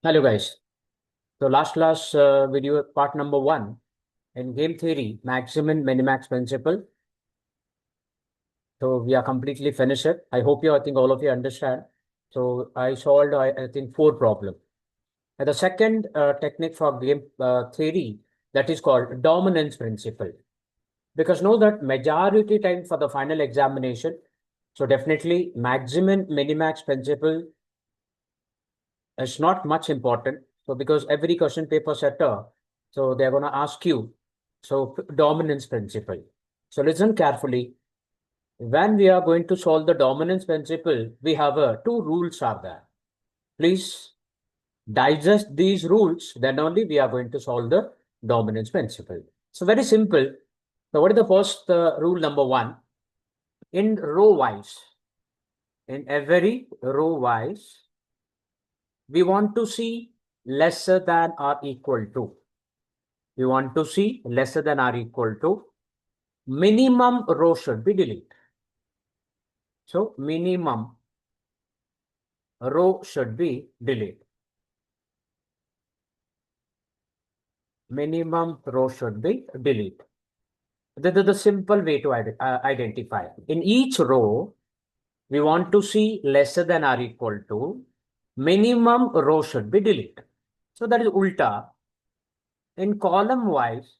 Hello guys. So last class video part number 1 in game theory, maximum minimax principle. So we are completely finished it. I think all of you understand. So I solved, I think, 4 problems. And the second technique for game theory, that is called dominance principle. Because know that majority time for the final examination, so definitely maximum minimax principle is not much important. So because every question paper setter, so they're going to ask you, so dominance principle. So listen carefully. When we are going to solve the dominance principle, we have two rules are there. Please digest these rules, then only we are going to solve the dominance principle. So very simple. So what is the first rule number 1? In row wise, in every row wise, we want to see lesser than or equal to. We want to see lesser than or equal to minimum row should be deleted. So minimum row should be deleted. Minimum row should be deleted. This is the simple way to identify. In each row, we want to see lesser than or equal to minimum row should be deleted. So that is ulta. In column wise,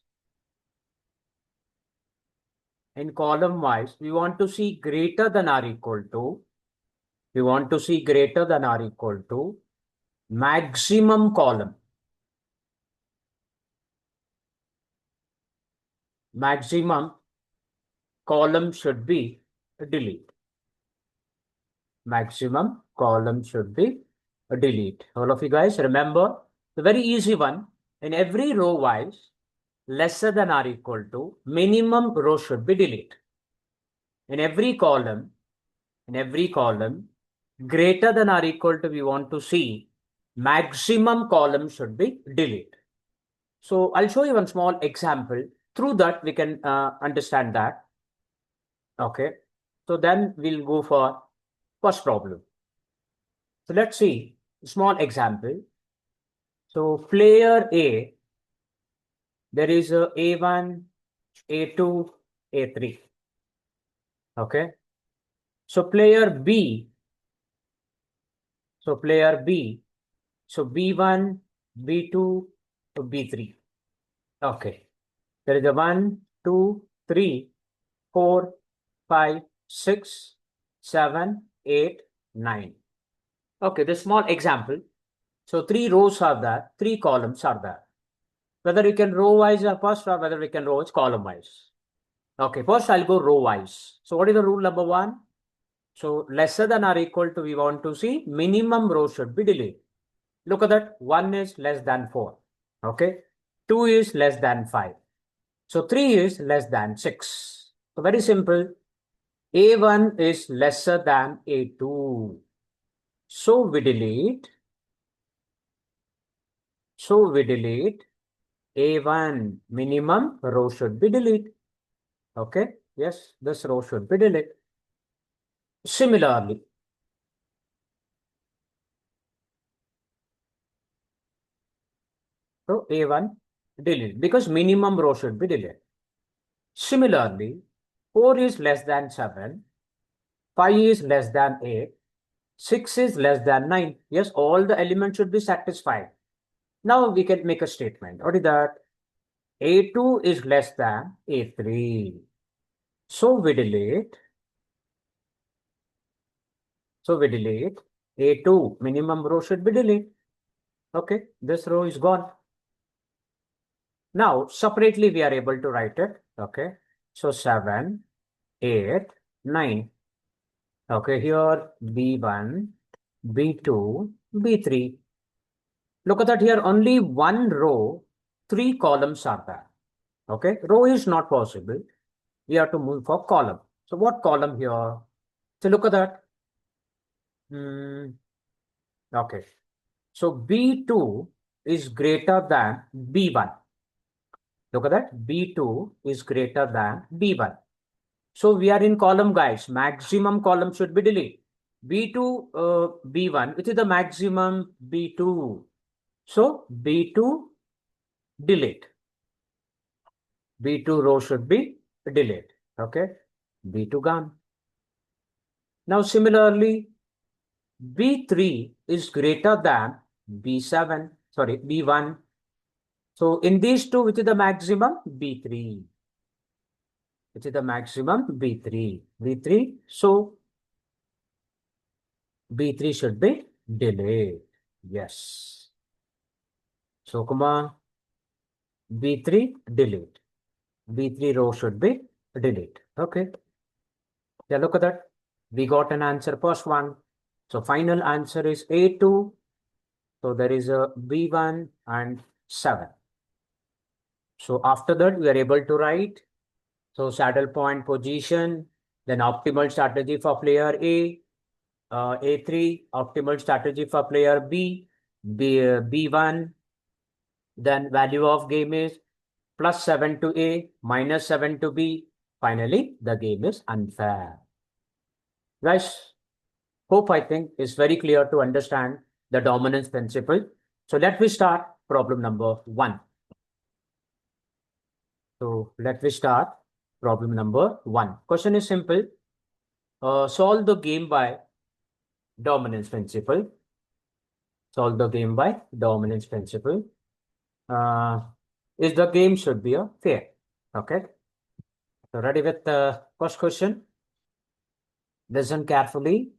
we want to see greater than or equal to, maximum column. Maximum column should be delete. Maximum column should be delete. All of you guys remember the very easy one. In every row wise, lesser than or equal to minimum row should be delete. In every column, greater than or equal to, we want to see maximum column should be delete. So I'll show you one small example. Through that, we can understand that. Okay. So then we'll go for first problem. So let's see small example. So player A, there is a A1, A2, A3. Okay. So player B, so B1, B2, B3. Okay. There is a 1, 2, 3, 4, 5, 6, 7, 8, 9. Okay, this small example. So 3 rows are there, 3 columns are there. Whether you can row wise or first, or whether we can row column wise. Okay, first I'll go row wise. So what is the rule number 1? So lesser than or equal to, we want to see minimum row should be deleted. Look at that. 1 is less than 4. Okay. 2 is less than 5. So 3 is less than 6. So very simple. A1 is lesser than A2. So we delete. A1 minimum row should be deleted. Okay. Yes, this row should be deleted. Similarly, so A1 delete because minimum row should be deleted. Similarly, 4 is less than 7, 5 is less than 8, 6 is less than 9. Yes, all the elements should be satisfied. Now we can make a statement. What is that? A2 is less than A3. So we delete. A2 minimum row should be deleted. Okay, this row is gone. Now separately we are able to write it. Okay, so 7, 8, 9. Okay, here B1, B2, B3. Look at that here, only one row, 3 columns are there. Okay, row is not possible. We have to move for column. So what column here? So look at that. Okay, so B2 is greater than B1. Look at that, B2 is greater than B1. So we are in column, guys. Maximum column should be deleted. B2, B1, which is the maximum B2. So B2 delete. B2 row should be delete. Okay. B2 gone. Now similarly, B3 is greater than B7, sorry, B1. So in these two, which is the maximum? B3. Which is the maximum? B3. B3. So B3 should be delayed. Yes. So comma B3 delete. B3 row should be delete. Okay. Yeah, look at that. We got an answer first one. So final answer is A2. So there is a B1 and 7. So after that, we are able to write. So saddle point position, then optimal strategy for player A, A3, optimal strategy for player B, B1, then value of game is +7 to A, -7 to B. Finally, the game is unfair. Guys, hope I think is very clear to understand the dominance principle. So let me start problem number 1. So let me start problem number 1. Question is simple. Solve the game by dominance principle. Solve the game by dominance principle. Is the game should be a fair. Okay. So ready with the first question? Listen carefully.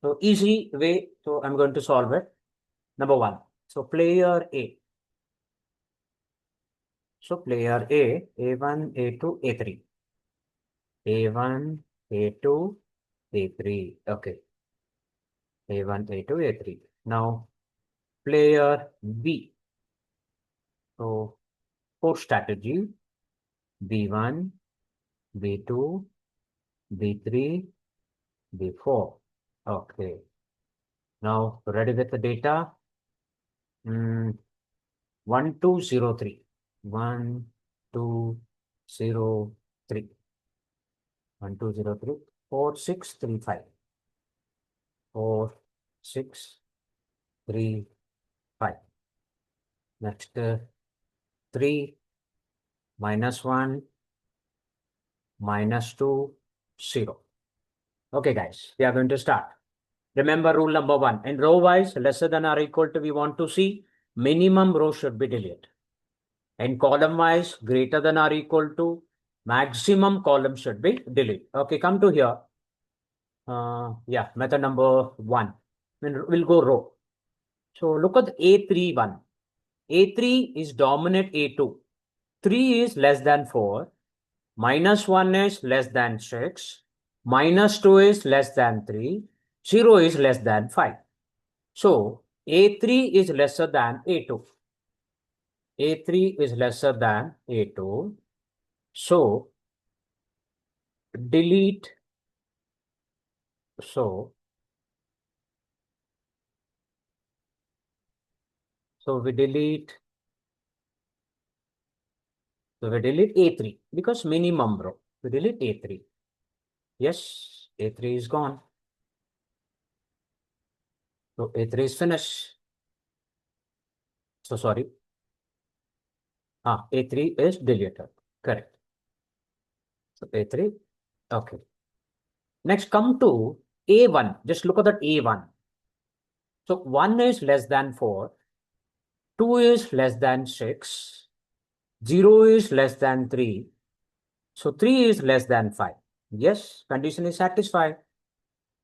So easy way. So I'm going to solve it. Number 1. So player A. So player A, A1, A2, A3. A1, A2, A3. Okay. A1, A2, A3. Now player B. So for strategy, B1, B2, B3, B4. Okay. Now ready with the data. 1203. 1203. 1203. 4635. 4635. Next 3 -1 -2 0. Okay, guys, we are going to start. Remember rule number 1. In row wise, lesser than or equal to, we want to see minimum row should be deleted. And column wise, greater than or equal to, maximum column should be deleted. Okay, come to here. Yeah, method number 1. We'll go row. So look at A3 one. A3 is dominant A2. 3 is less than 4. -1 is less than 6. -2 is less than 3. 0 is less than 5. So A3 is lesser than A2. A3 is lesser than A2. So delete. So we delete. So we delete A3 because minimum row. We delete A3. Yes, A3 is gone. So A3 is finished. So sorry. A3 is deleted. Correct. So A3. Okay. Next, come to A1. Just look at that A1. So 1 is less than 4. 2 is less than 6. 0 is less than 3. So 3 is less than 5. Yes, condition is satisfied.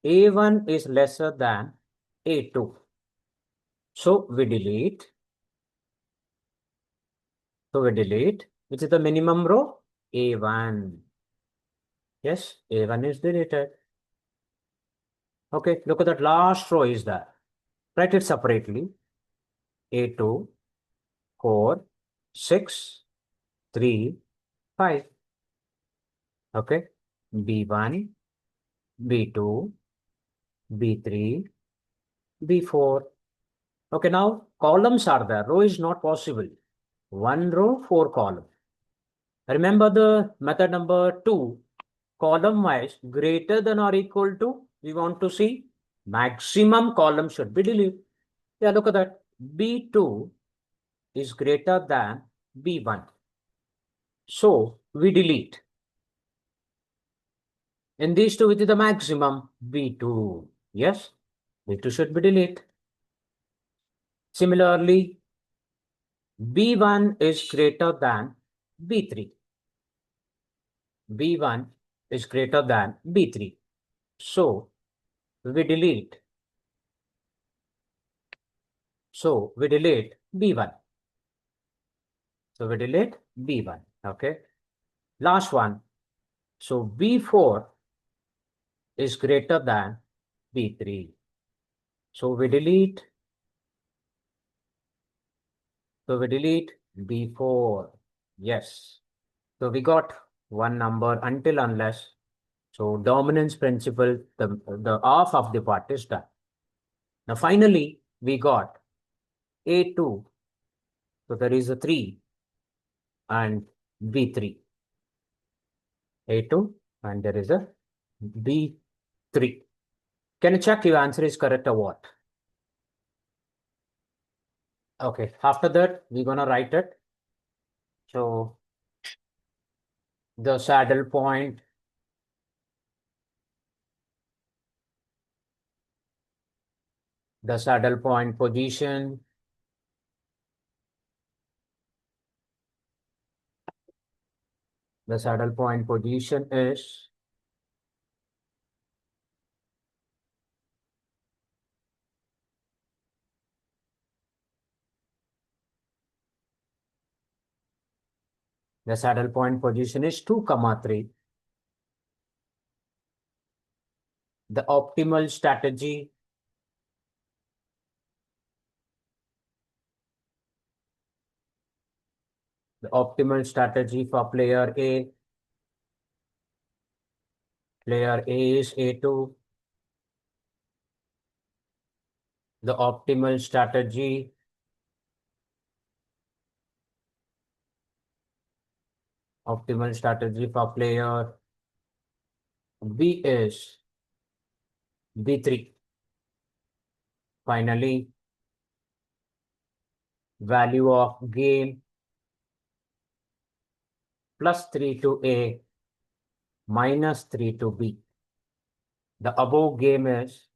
A1 is lesser than A2. So we delete. Which is the minimum row? A1. Yes, A1 is deleted. Okay, look at that last row is there. Write it separately. A2, 4, 6, 3, 5. Okay, B1, B2, B3, B4. Okay, now columns are there. Row is not possible. 1 row, 4 column. Remember the method number 2. Column wise, greater than or equal to, we want to see maximum column should be deleted. Yeah, look at that. B2 is greater than B1. So we delete. In these two, which is the maximum? B2. Yes, B2 should be deleted. Similarly, B1 is greater than B3. B1 is greater than B3. So we delete. So we delete B1. So we delete B1. Okay. Last one. So B4 is greater than B3. So we delete. So we delete B4. Yes. So we got one number until unless. So dominance principle, the half of the part is done. Now finally, we got A2. So there is a 3 and B3. A2 and there is a B3. Can you check your answer is correct or what? Okay, after that, we're going to write it. So the saddle point, position, the saddle point position is the saddle point position is 2, 3. The optimal strategy, for player A is A2. The optimal strategy for player B is B3. Finally, value of game +3 to A -3 to B. The above game is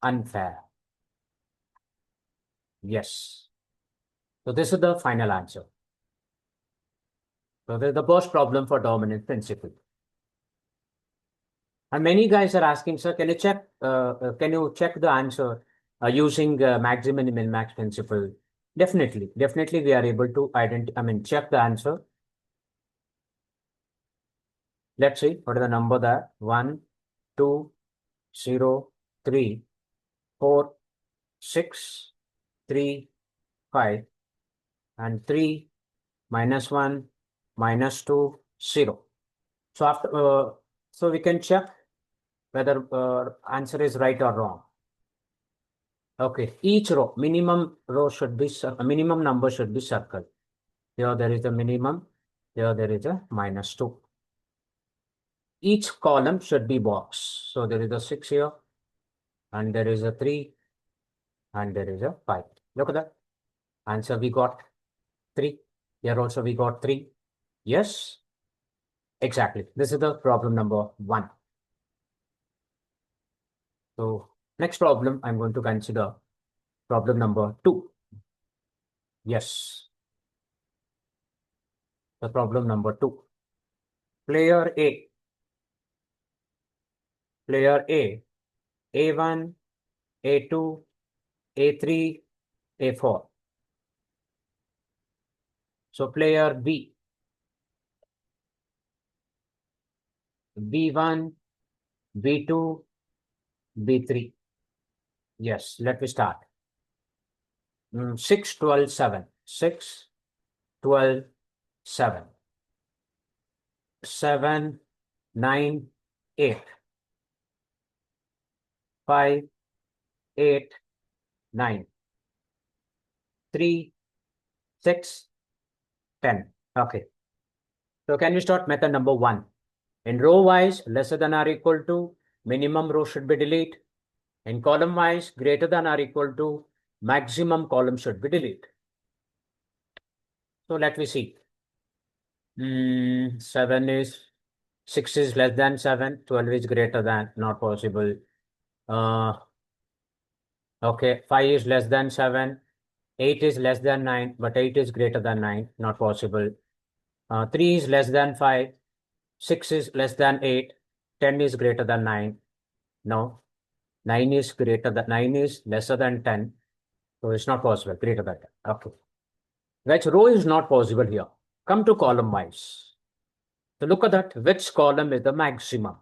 unfair. Yes. So this is the final answer. So this is the first problem for dominant principle. And many guys are asking, sir, can you check the answer using maximum and min-max principle? Definitely we are able to check the answer. Let's see what is the number there. 1, 2, 0, 3, 4, 6, 3, 5, and 3, -1, -2, 0. So so we can check whether answer is right or wrong. Okay, each row, minimum number should be circled. Here there is a minimum, here there is a -2. Each column should be box. So there is a 6 here, and there is a 3, and there is a 5. Look at that. Answer we got 3. Here also we got 3. Yes, exactly. This is the problem number 1. So next problem, I'm going to consider problem number 2. Yes. The problem number 2. Player A, A1, A2, A3, A4. So player B, B1, B2, B3. Yes, let me start. 6, 12, 7. 6, 12, 7. 7, 9, 8. 5, 8, 9. 3, 6, 10. Okay. So can we start method number 1? In row wise, lesser than or equal to, minimum row should be deleted. In column wise, greater than or equal to maximum column should be deleted. So let me see. 7 is 6 is less than 7, 12 is greater than, not possible. Okay, 5 is less than 7, 8 is less than 9, but 8 is greater than 9, not possible. 3 is less than 5, 6 is less than 8, 10 is greater than 9. No, 9 is lesser than 10, so it's not possible, greater than 10. Okay. Which row is not possible here? Come to column wise. So look at that, which column is the maximum?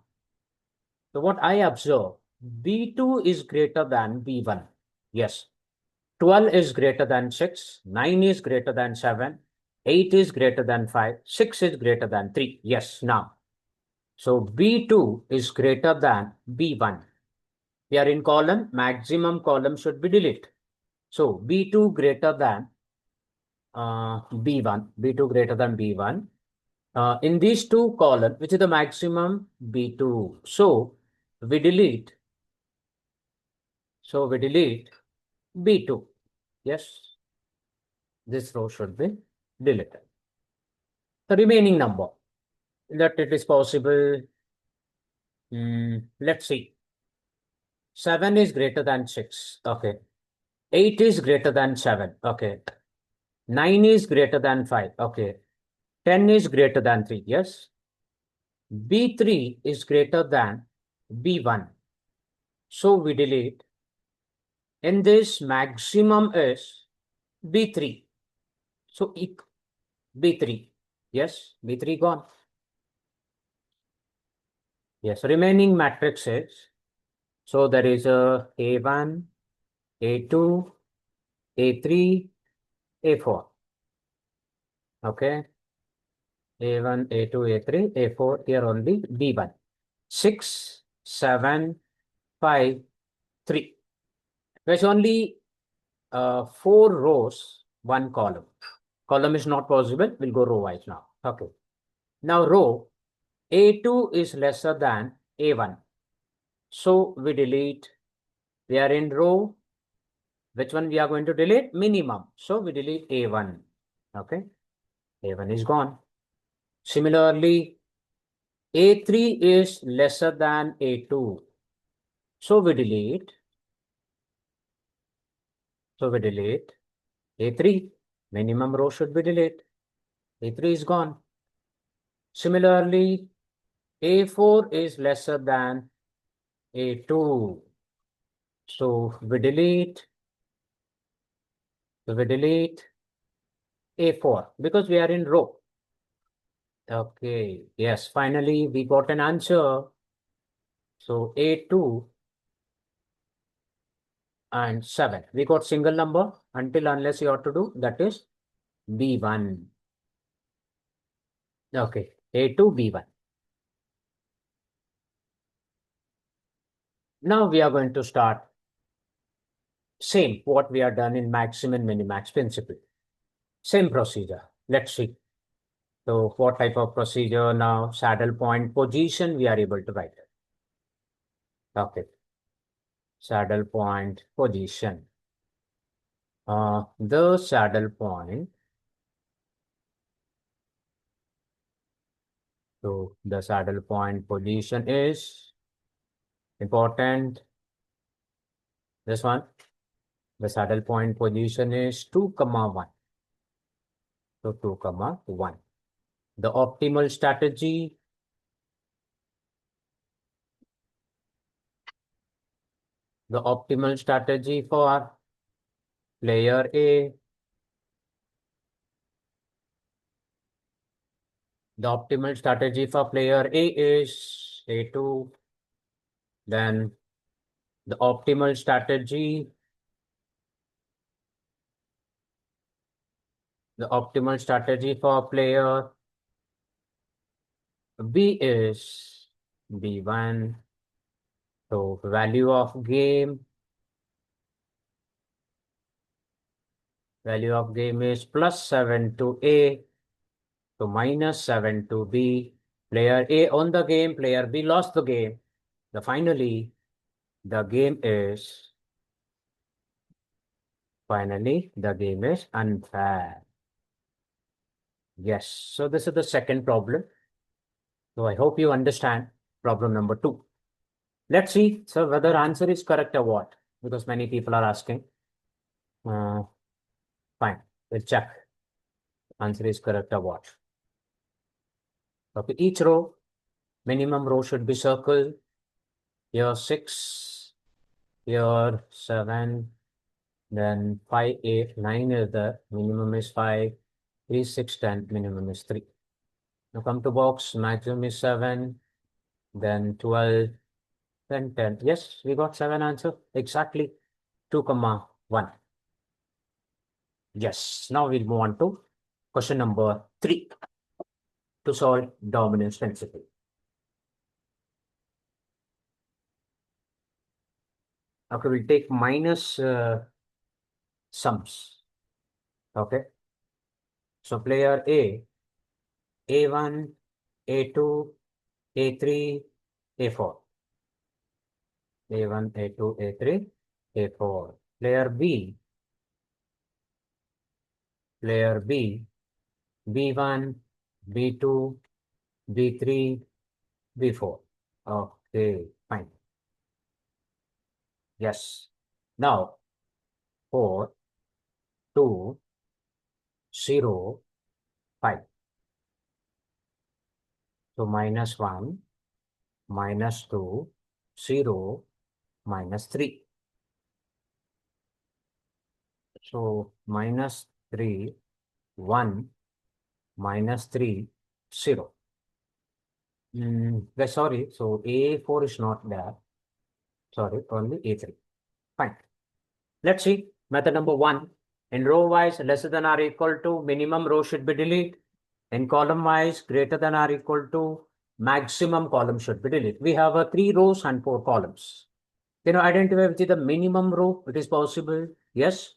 So what I observe, B2 is greater than B1. Yes. 12 is greater than 6, 9 is greater than 7, 8 is greater than 5, 6 is greater than 3. Yes, now. So B2 is greater than B1. We are in column, maximum column should be deleted. So B2 greater than B1, B2 greater than B1. In these two columns, which is the maximum? B2. So we delete B2. Yes, this row should be deleted. The remaining number that it is possible. Let's see. 7 is greater than 6. Okay. 8 is greater than 7. Okay. 9 is greater than 5. Okay. 10 is greater than 3. Yes. B3 is greater than B1. So we delete. In this, maximum is B3. So B3. Yes. B3 gone. Yes. Remaining matrix is, so there is a A1, A2, A3, A4. Okay. A1, A2, A3, A4, here only B1. 6, 7, 5, 3. There's only 4 rows, 1 column. Column is not possible. We'll go row wise now. Okay. Now row A2 is lesser than A1. So we delete. We are in row. Which one we are going to delete? Minimum. So we delete A1. Okay. A1 is gone. Similarly, A3 is lesser than A2. So we delete. A3. Minimum row should be deleted. A3 is gone. Similarly, A4 is lesser than A2. So we delete A4 because we are in row. Okay. Yes, finally we got an answer. So A2 and 7. We got single number until unless you have to do, that is B1. Okay. A2, B1. Now we are going to start same what we are done in maximum and minimax principle. Same procedure. Let's see. So what type of procedure now? Saddle point position we are able to write it. Okay. Saddle point position. The saddle point. So the saddle point position is important. This one. The saddle point position is 2, 1. So 2, 1. The optimal strategy. The optimal strategy for player A. The optimal strategy for player A is A2. Then the optimal strategy. The optimal strategy for player B is B1. So value of game is +7 to A. So -7 to B. Player A won the game, player B lost the game. Finally, the game is unfair. Yes. So this is the second problem. So I hope you understand problem number 2. Let's see, so whether answer is correct or what, because many people are asking. Fine, we'll check. Answer is correct or what. Okay, each row, minimum row should be circled. Here 6, here 7, then 5, 8, 9 is the minimum is 5, 3, 6, 10, minimum is 3. Now come to box, maximum is 7, then 12, then 10. Yes, we got 7 answer. Exactly 2, 1. Yes, now we'll move on to question number 3 to solve dominance principle. Okay, we'll take minus sums. Okay, so player A1, A2, A3, A4. A1, A2, A3, A4. Player B, B1, B2, B3, B4. Okay, fine. Yes. Now, 4, 2, 0, 5. So minus 1, minus 2, 0, minus 3. So minus 3, 1, minus 3, 0. Sorry, so A4 is not there. Sorry, only A3. Fine. Let's see. Method number 1. In row wise, lesser than or equal to minimum row should be deleted. In column wise, greater than or equal to maximum column should be deleted. We have 3 rows and 4 columns. Can you identify which is the minimum row? It is possible. Yes.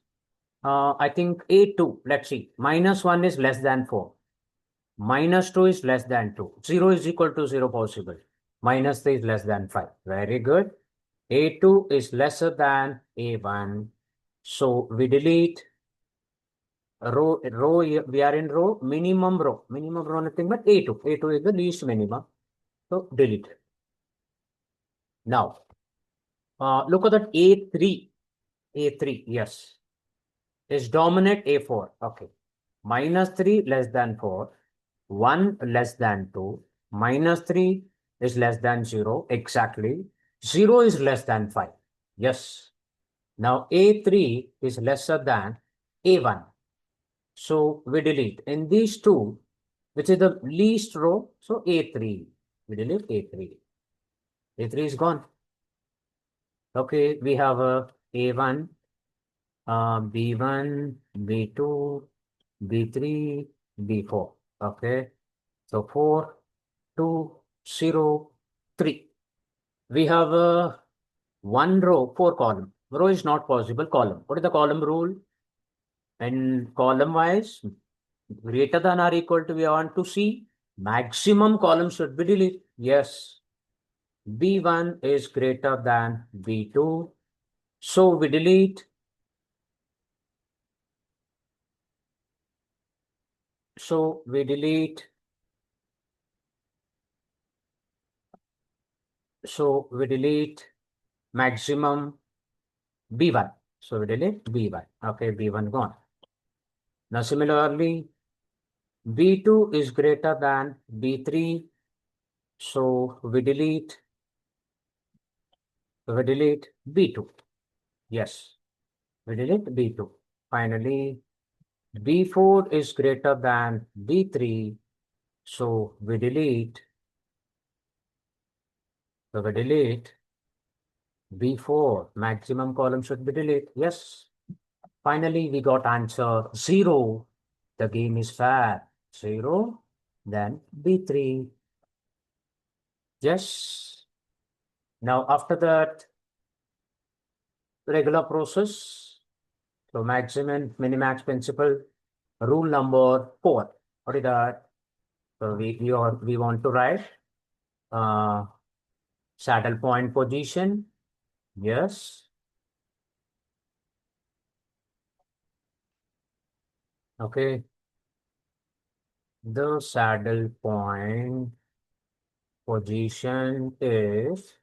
I think A2. Let's see. Minus 1 is less than 4. Minus 2 is less than 2. 0 is equal to 0 possible. Minus 3 is less than 5. Very good. A2 is lesser than A1. So we delete row, we are in row, minimum row. Minimum row nothing but A2. A2 is the least minimum. So delete. Now, look at that A3. A3, yes, is dominant A4. Okay. Minus 3 less than 4. 1 less than 2. Minus 3 is less than 0. Exactly. 0 is less than 5. Yes. Now A3 is lesser than A1. So we delete. In these two, which is the least row, so A3. We delete A3. A3 is gone. Okay, we have a A1, B1, B2, B3, B4. Okay, so 4, 2, 0, 3. We have a 1 row, 4 column. Row is not possible, column. What is the column rule? And column wise, greater than or equal to, we want to see maximum column should be deleted. Yes. B1 is greater than B2. So we delete. So we delete. So we delete maximum B1. So we delete B1. Okay, B1 gone. Now similarly, B2 is greater than B3. So we delete B2. Yes, we delete B2. Finally, B4 is greater than B3. So we delete B4. Maximum column should be deleted. Yes. Finally, we got answer 0. The game is fair. 0. Then B3. Yes. Now, after that, regular process. So, maximum, minimax principle. Rule number 4. What is that? So, we want to write Saddle point position. Yes. Okay. The saddle point position is,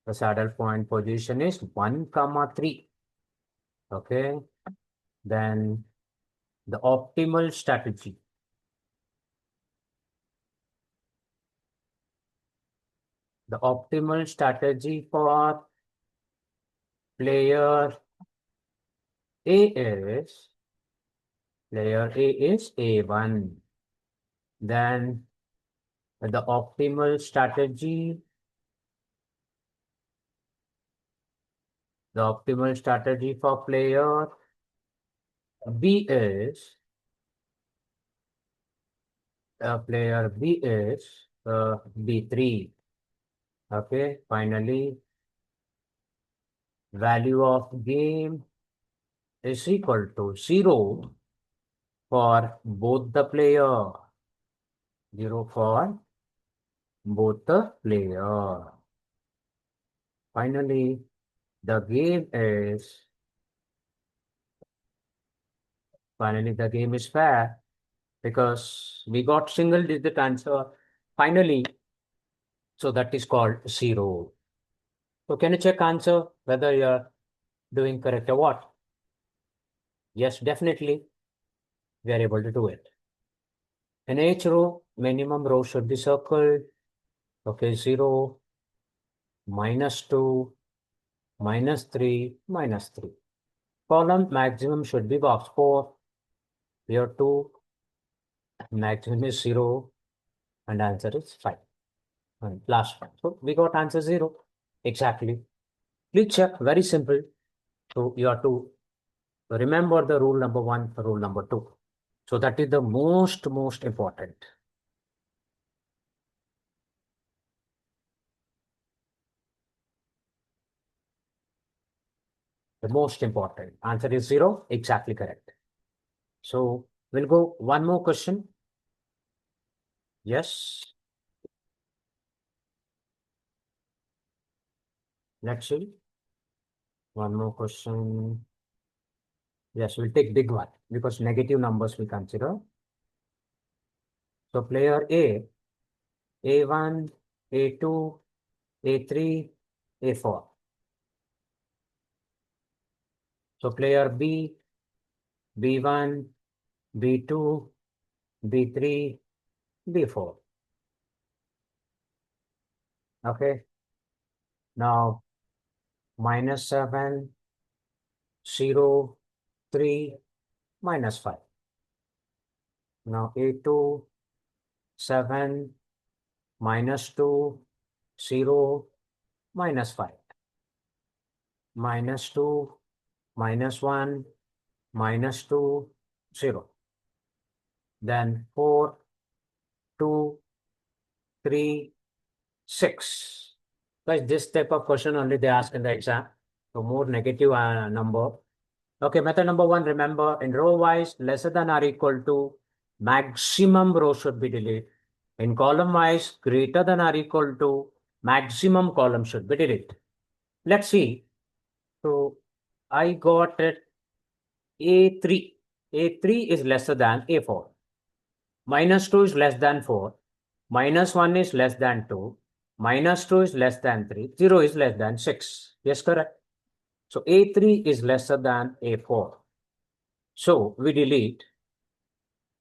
the saddle point position is 1, 3. Okay. Then the optimal strategy. The optimal strategy for player A is, player A is A1. Then the optimal strategy, for player B is, B3. Okay, finally, value of game is equal to 0 for both the player. 0 for both the player. Finally, the game is, fair because we got single digit answer finally. So that is called 0. So can you check answer whether you're doing correct or what? Yes, definitely we are able to do it. In each row, minimum row should be circled. Okay, 0, -2, -3, -3. Column maximum should be box 4. Here 2, maximum is 0, and answer is 5. And last one. So we got answer 0. Exactly. Please check, very simple. So you have to remember the rule number 1, rule number 2. So that is the most important. The most important. Answer is 0. Exactly correct. So we'll go one more question. Yes. Let's see. One more question. Yes, we'll take big one because negative numbers we consider. So player A, A1, A2, A3, A4. So player B, B1, B2, B3, B4. Okay. Now, -7, 0, 3, -5. Now, A2, 7, -2, 0, -5. -2, -1, -2, 0. Then 4, 2, 3, 6. Guys, this type of question only they ask in the exam. So more negative number. Okay, method number 1, remember in row wise, lesser than or equal to maximum row should be deleted. In column wise, greater than or equal to maximum column should be deleted. Let's see. So I got it A3. A3 is lesser than A4. -2 is less than 4. -1 is less than 2. -2 is less than 3. 0 is less than 6. Yes, correct. So A3 is lesser than A4. So we delete.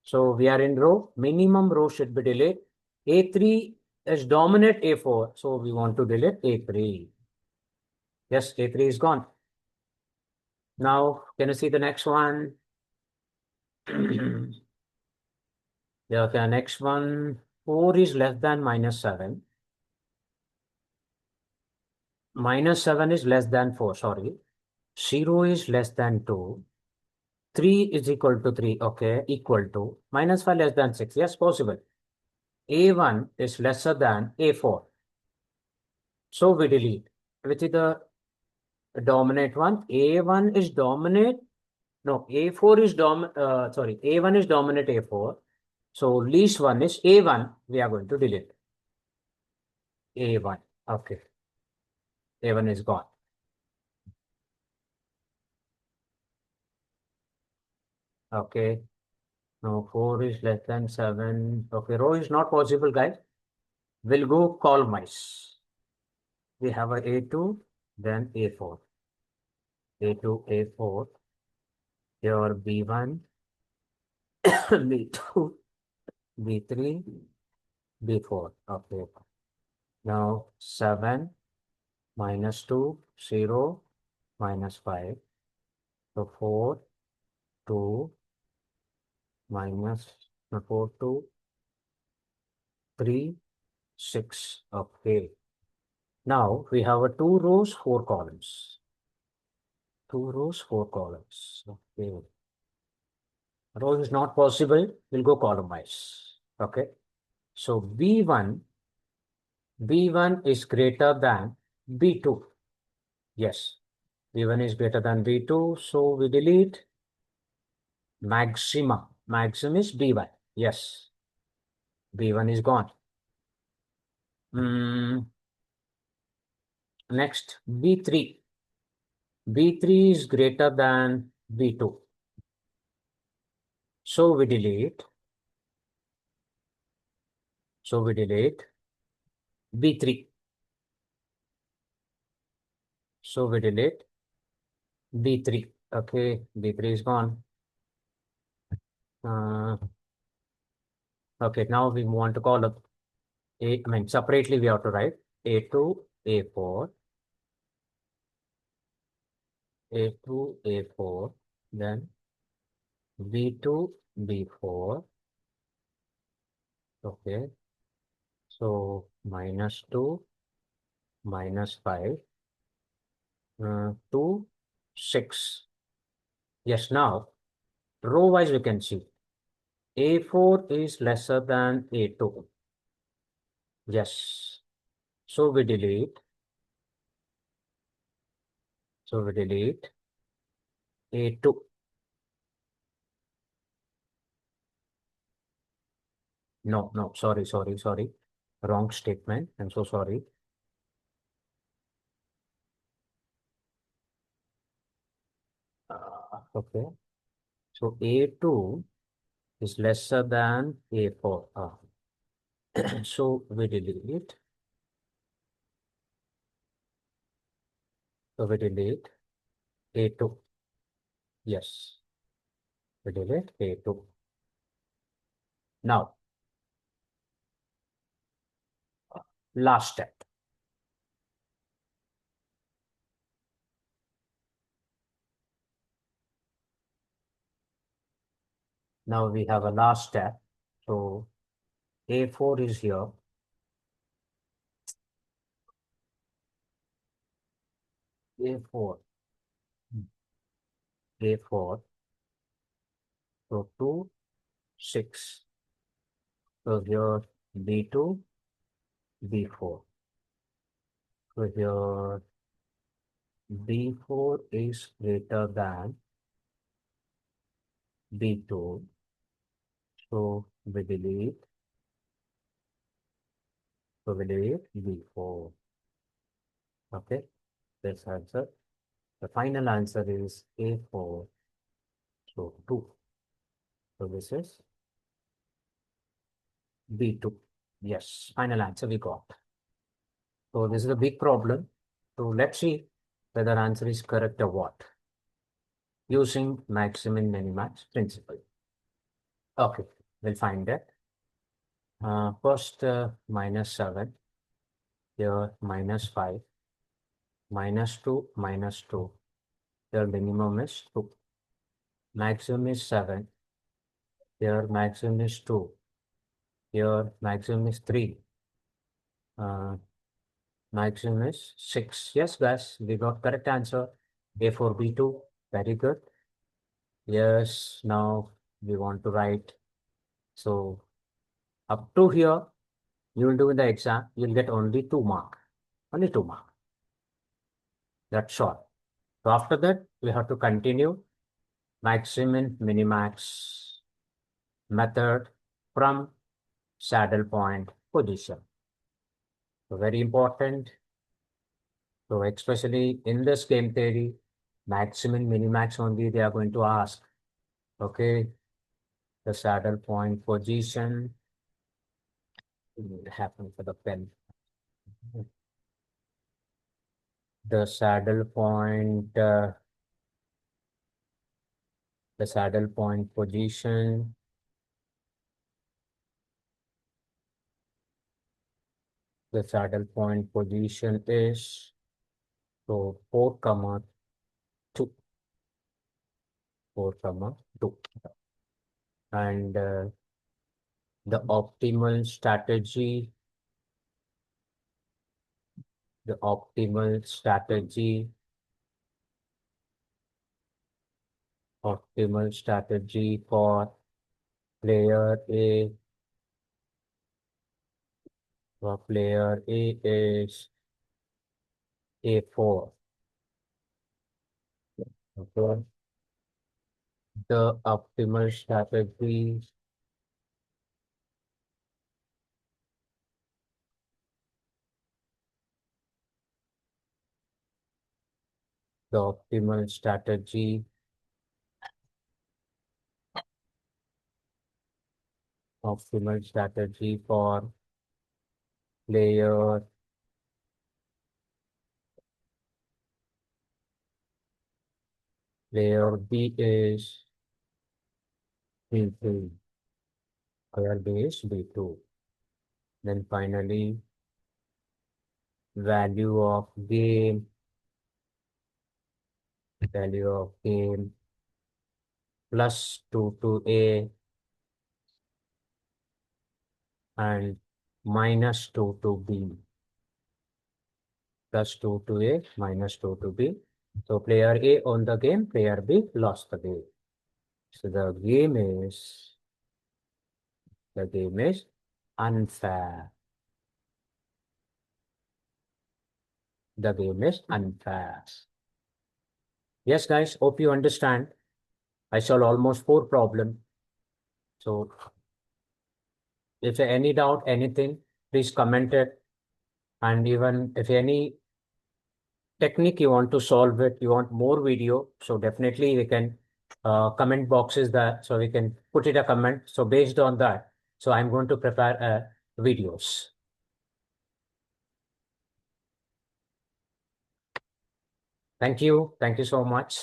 So we are in row. Minimum row should be deleted. A3 is dominate A4. So we want to delete A3. Yes, A3 is gone. Now, can you see the next one? Yeah, okay, next one. 4 is less than -7. -7 is less than 4, sorry. 0 is less than 2. 3 is equal to 3, okay, equal to. -5 less than 6, yes, possible. A1 is lesser than A4. So we delete. Which is the dominant one? A1 is dominant. No, A4 is A1 is dominant A4. So least one is A1. We are going to delete A1. Okay, A1 is gone. Okay, now 4 is less than 7. Okay, row is not possible, guys. We'll go call mice. We have a A2, then A4. A2, A4. Here B1, B2, B3, B4. Okay. Now 7 minus 2, 0, minus 5. So 4, 2, minus 4, 2, 3, 6. Okay. Now we have a 2 rows, 4 columns. 2 rows, 4 columns. Okay. Row is not possible. We'll go column wise. Okay. So B1 is greater than B2. Yes. B1 is greater than B2. So we delete maximum. Maximum is B1. Yes. B1 is gone. Next, B3. B3 is greater than B2. So we delete. B3. So we delete B3. Okay, B3 is gone. Okay, now we want to call up separately we have to write A2, A4, A2, A4, then B2, B4. Okay, so minus 2, minus 5, 2, 6. Yes, now row wise we can see A4 is lesser than A2. Yes. So we delete. A2. No, sorry. Wrong statement. I'm so sorry. Okay. So A2 is lesser than A4. So we delete. A2. Yes. We delete A2. Now, last step. Now we have a last step. So A4 is here. A4. A4. So 2, 6. So here B2, B4. So here B4 is greater than B2. So we delete. B4. Okay, this answer. The final answer is A4. So 2. So this is B2. Yes, final answer we got. So this is a big problem. So let's see whether answer is correct or what. Using maximum minimax principle. Okay, we'll find that. First, minus 7. Here, minus 5. Minus 2, minus 2. Here, minimum is 2. Maximum is 7. Here, maximum is 2. Here, maximum is 3. Maximum is 6. Yes, guys, we got correct answer. A4, B2. Very good. Yes, now we want to write. So, up to here, you will do in the exam, you'll get only 2 mark. Only 2 mark. That's all. So, after that, we have to continue maximum minimax method from saddle point position. So very important. So especially in this game theory, maximum, minimax only they are going to ask. Okay, the saddle point position will happen for the pen. The saddle point, position. The saddle point position is so 4 comma 2, 4 comma 2, and the optimal strategy, the optimal strategy, optimal strategy for player A, for player A is A4. Okay. The optimal strategy, the optimal strategy, optimal strategy for player B is B2. Player B is B2. Then finally, value of game plus 2 to A and minus 2 to B. Plus 2 to A, minus 2 to B. So player A won the game, player B lost the game. So the game is unfair. The game is unfair. Yes, guys, hope you understand. I solved almost 4 problems. So if any doubt, anything, please comment it. And even if any technique you want to solve it, you want more video, so definitely we can comment boxes there, so we can put it a comment. So based on that, so I'm going to prepare videos. Thank you. Thank you so much.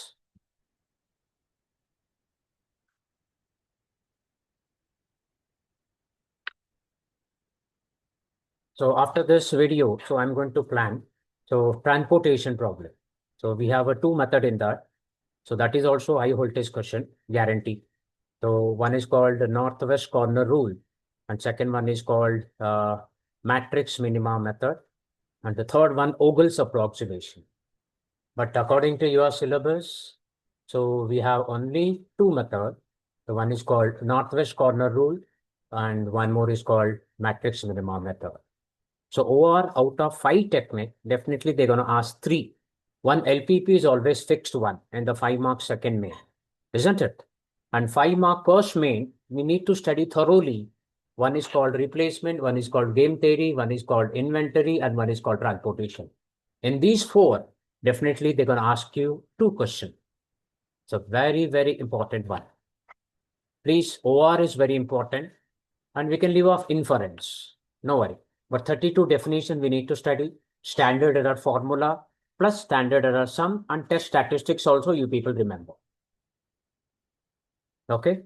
So after this video, so I'm going to plan. So transportation problem. So we have a 2 method in that. So that is also high voltage question, guarantee. So one is called the northwest corner rule, and second one is called matrix minima method, and the third one Ogle's approximation. But according to your syllabus, so we have only 2 methods. The one is called northwest corner rule, and one more is called matrix minima method. So OR out of 5 technique, definitely they're going to ask 3. One LPP is always fixed one, and the 5 mark second main, isn't it? And 5 mark first main, we need to study thoroughly. One is called replacement, one is called game theory, one is called inventory, and one is called transportation. In these 4, definitely they're going to ask you 2 questions. So very, very important one. Please, OR is very important, and we can leave off inference. No worry. But 32 definition we need to study. Standard error formula plus standard error sum and test statistics also you people remember. Okay.